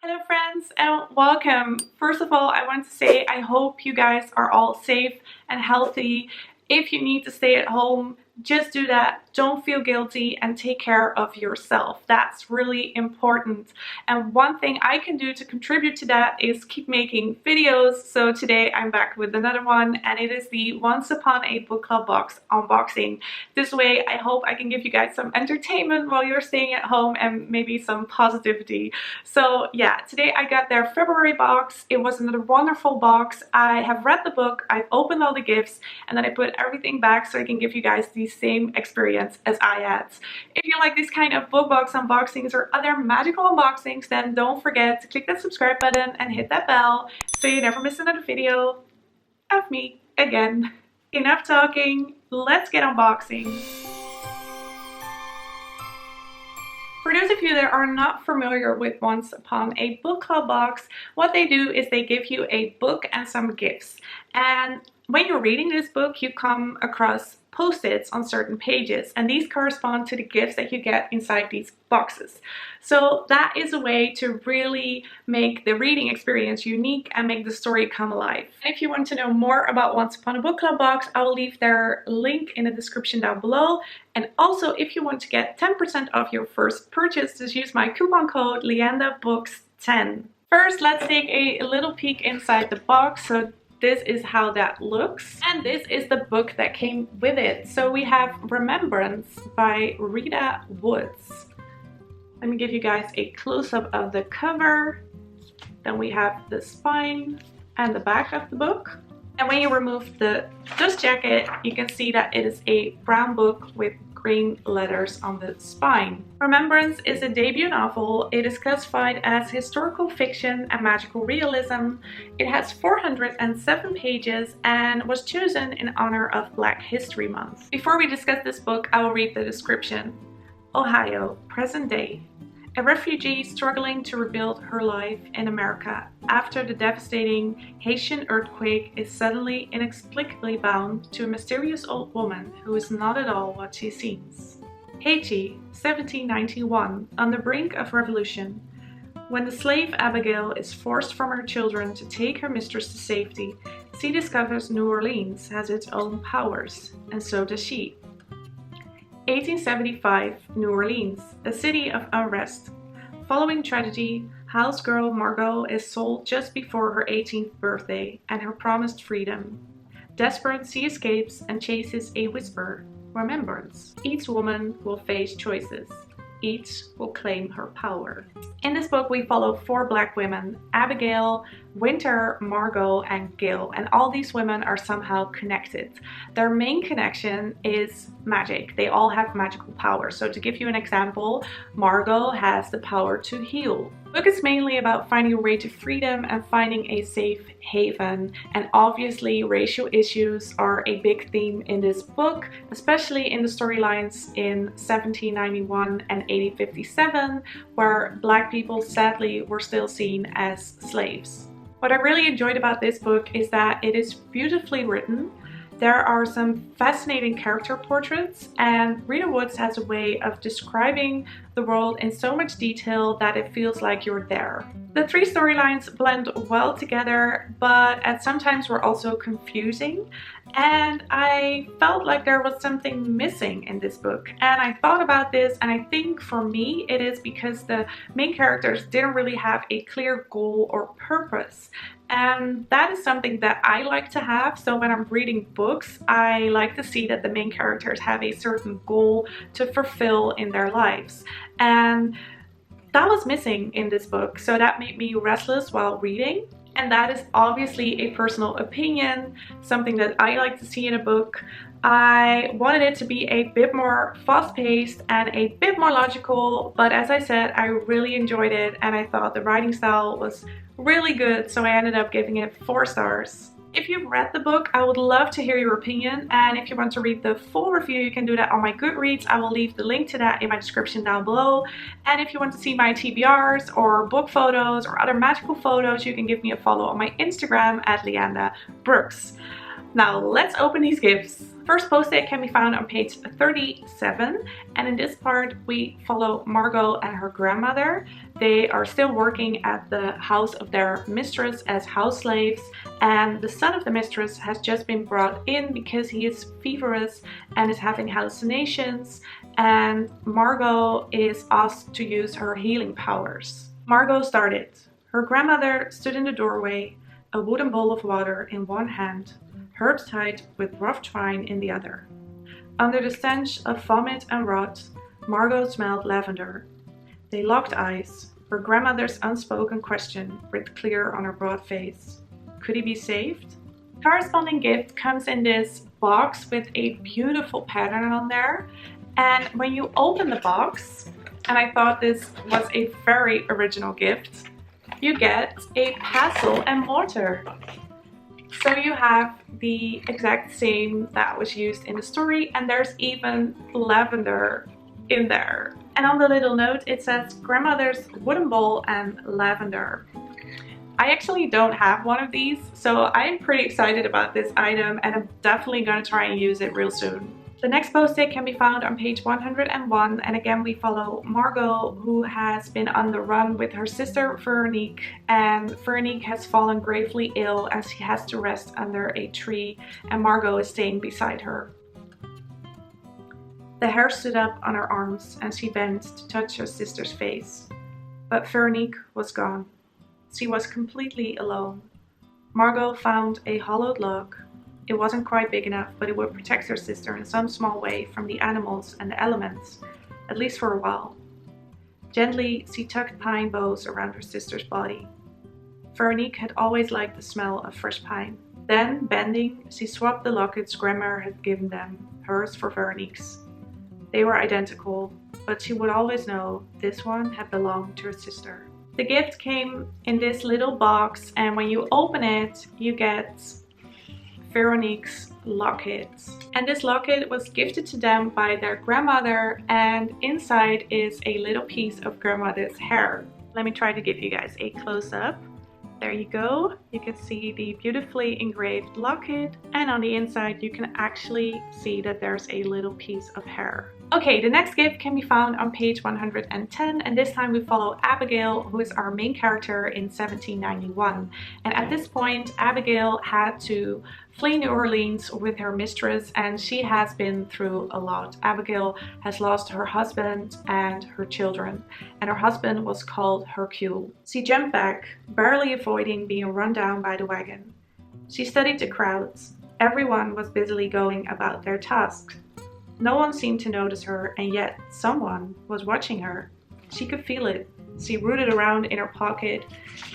Hello friends and welcome. First of all, I want to say I hope you guys are all safe and healthy. If you need to stay at home, just do that. Don't feel guilty and take care of yourself. That's really important. And one thing I can do to contribute to that is keep making videos. So today I'm back with another one, and it is the Once Upon a Book Club box unboxing. This way I hope I can give you guys some entertainment while you're staying at home and maybe some positivity. So yeah, today I got their February box. It was another wonderful box. I have read the book, I've opened all the gifts, and then I put everything back so I can give you guys the same experience as I had. If you like this kind of book box unboxings or other magical unboxings, then don't forget to click that subscribe button and hit that bell so you never miss another video of me again. Enough talking, let's get unboxing. For those of you that are not familiar with Once Upon a Book Club box, what they do is they give you a book and some gifts. And when you're reading this book, you come across post-its on certain pages, and these correspond to the gifts that you get inside these boxes. So that is a way to really make the reading experience unique and make the story come alive. If you want to know more about Once Upon a Book Club box, I will leave their link in the description down below. And also, if you want to get 10% off your first purchase, just use my coupon code LeandaBooks10. First, let's take a little peek inside the box. So this is how that looks, and this is the book that came with it. So we have Remembrance by Rita Woods. Let me give you guys a close-up of the cover. Then we have the spine and the back of the book. And when you remove the dust jacket, you can see that it is a brown book with green letters on the spine. Remembrance is a debut novel. It is classified as historical fiction and magical realism. It has 407 pages and was chosen in honor of Black History Month. Before we discuss this book, I will read the description. Ohio, present day. A refugee struggling to rebuild her life in America after the devastating Haitian earthquake is suddenly inexplicably bound to a mysterious old woman who is not at all what she seems. Haiti, 1791, on the brink of revolution. When the slave Abigail is forced from her children to take her mistress to safety, she discovers New Orleans has its own powers, and so does she. 1875, New Orleans, a city of unrest. Following tragedy, house girl Margot is sold just before her 18th birthday and her promised freedom. Desperate, she escapes and chases a whisper, Remembrance. Each woman will face choices. Each will claim her power. In this book, we follow 4 Black women, Abigail, Winter, Margot, and Gail, and all these women are somehow connected. Their main connection is magic. They all have magical powers. So to give you an example, Margot has the power to heal. The book is mainly about finding your way to freedom and finding a safe haven, and obviously racial issues are a big theme in this book, especially in the storylines in 1791 and 1857, where Black people sadly were still seen as slaves. What I really enjoyed about this book is that it is beautifully written. There are some fascinating character portraits, and Rita Woods has a way of describing the world in so much detail that it feels like you're there. The 3 storylines blend well together, but at some times were also confusing, and I felt like there was something missing in this book. And I thought about this, and I think for me it is because the main characters didn't really have a clear goal or purpose. And that is something that I like to have. So when I'm reading books, I like to see that the main characters have a certain goal to fulfill in their lives. And that was missing in this book. So that made me restless while reading. And that is obviously a personal opinion, something that I like to see in a book. I wanted it to be a bit more fast-paced and a bit more logical, but as I said, I really enjoyed it and I thought the writing style was really good, so I ended up giving it 4 stars. If you've read the book, I would love to hear your opinion, and if you want to read the full review, you can do that on my Goodreads. I will leave the link to that in my description down below. And if you want to see my TBRs or book photos or other magical photos, you can give me a follow on my Instagram at Leanda Brooks. Now let's open these gifts. First post-it can be found on page 37, and in this part we follow Margot and her grandmother. They are still working at the house of their mistress as house slaves, and the son of the mistress has just been brought in because he is feverish and is having hallucinations, and Margot is asked to use her healing powers. Margot started. Her grandmother stood in the doorway, a wooden bowl of water in one hand, herbs tied with rough twine in the other. Under the stench of vomit and rot, Margot smelled lavender. They locked eyes, her grandmother's unspoken question writ clear on her broad face. Could he be saved? The corresponding gift comes in this box with a beautiful pattern on there. And when you open the box, and I thought this was a very original gift, you get a pestle and mortar. So you have the exact same that was used in the story, and there's even lavender in there. And on the little note it says grandmother's wooden bowl and lavender. I actually don't have one of these, so I'm pretty excited about this item, and I'm definitely going to try and use it real soon. The next post-it can be found on page 101, and again we follow Margot, who has been on the run with her sister Veronique, and Veronique has fallen gravely ill as she has to rest under a tree, and Margot is staying beside her. The hair stood up on her arms and she bent to touch her sister's face, but Veronique was gone. She was completely alone. Margot found a hollowed log. It wasn't quite big enough, but it would protect her sister in some small way from the animals and the elements, at least for a while. Gently, she tucked pine boughs around her sister's body. Veronique had always liked the smell of fresh pine. Then, bending, she swapped the lockets Grandma had given them, hers for Veronique's. They were identical, but she would always know this one had belonged to her sister. The gift came in this little box, and when you open it, you get Veronique's locket. And this locket was gifted to them by their grandmother, and inside is a little piece of grandmother's hair. Let me try to give you guys a close-up. There you go. You can see the beautifully engraved locket, and on the inside you can actually see that there's a little piece of hair. Okay, the next gift can be found on page 110, and this time we follow Abigail, who is our main character in 1791. And at this point, Abigail had to flee New Orleans with her mistress, and she has been through a lot. Abigail has lost her husband and her children, and her husband was called Hercule. She jumped back, barely avoiding being run down by the wagon. She studied the crowds. Everyone was busily going about their tasks. No one seemed to notice her, and yet someone was watching her. She could feel it. She rooted around in her pocket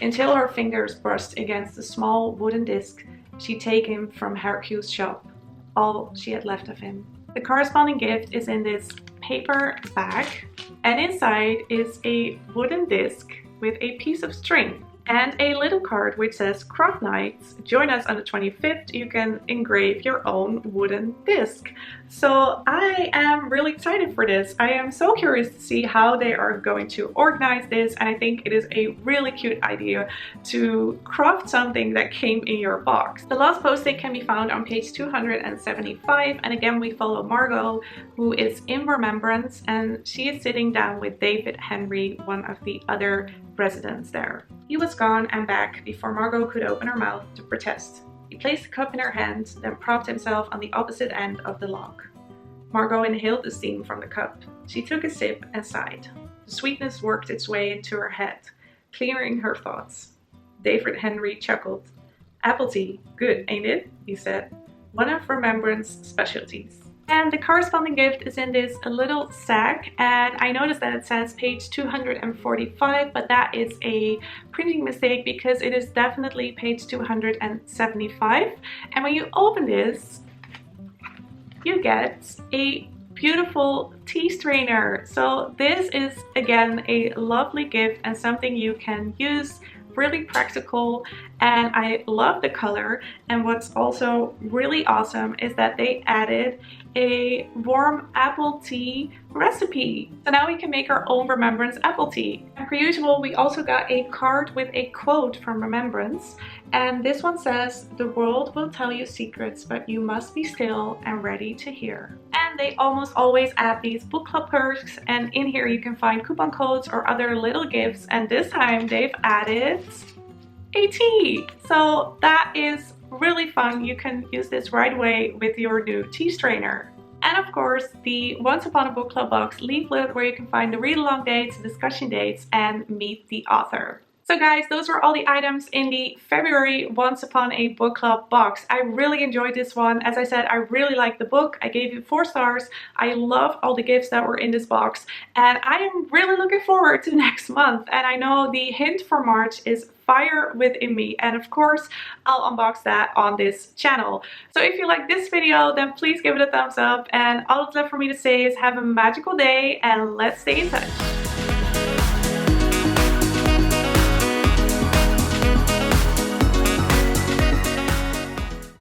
until her fingers brushed against the small wooden disc she'd taken from Hercule's shop, all she had left of him. The corresponding gift is in this paperback, and inside is a wooden disc with a piece of string and a little card which says, "Craft Nights, join us on the 25th. You can engrave your own wooden disc." So I am really excited for this. I am so curious to see how they are going to organize this, and I think it is a really cute idea to craft something that came in your box. The last post-it can be found on page 275, and again we follow Margot, who is in Remembrance, and she is sitting down with David Henry, one of the other residents there. He was gone and back before Margot could open her mouth to protest. He placed the cup in her hand, then propped himself on the opposite end of the log. Margot inhaled the steam from the cup. She took a sip and sighed. The sweetness worked its way into her head, clearing her thoughts. David Henry chuckled. "Apple tea, good, ain't it?" he said. "One of Remembrance specialties." And the corresponding gift is in this little sack, and I noticed that it says page 245, but that is a printing mistake because it is definitely page 275. And when you open this, you get a beautiful tea strainer. So this is again a lovely gift and something you can use, really practical, and I love the color. And what's also really awesome is that they added a warm apple tea recipe. So now we can make our own Remembrance apple tea. And per usual, we also got a card with a quote from Remembrance. And this one says, "The world will tell you secrets, but you must be still and ready to hear." And they almost always add these book club perks, and in here you can find coupon codes or other little gifts, and this time they've added a tea. So that is really fun. You can use this right away with your new tea strainer. And of course, the Once Upon a Book Club box leaflet where you can find the read-along dates, discussion dates, and meet the author. So guys, those were all the items in the February Once Upon a Book Club box. I really enjoyed this one. As I said, I really liked the book. I gave it 4 stars. I loved all the gifts that were in this box. And I am really looking forward to next month. And I know the hint for March is Fire Within Me. And of course, I'll unbox that on this channel. So if you like this video, then please give it a thumbs up. And all that's left for me to say is have a magical day and let's stay in touch.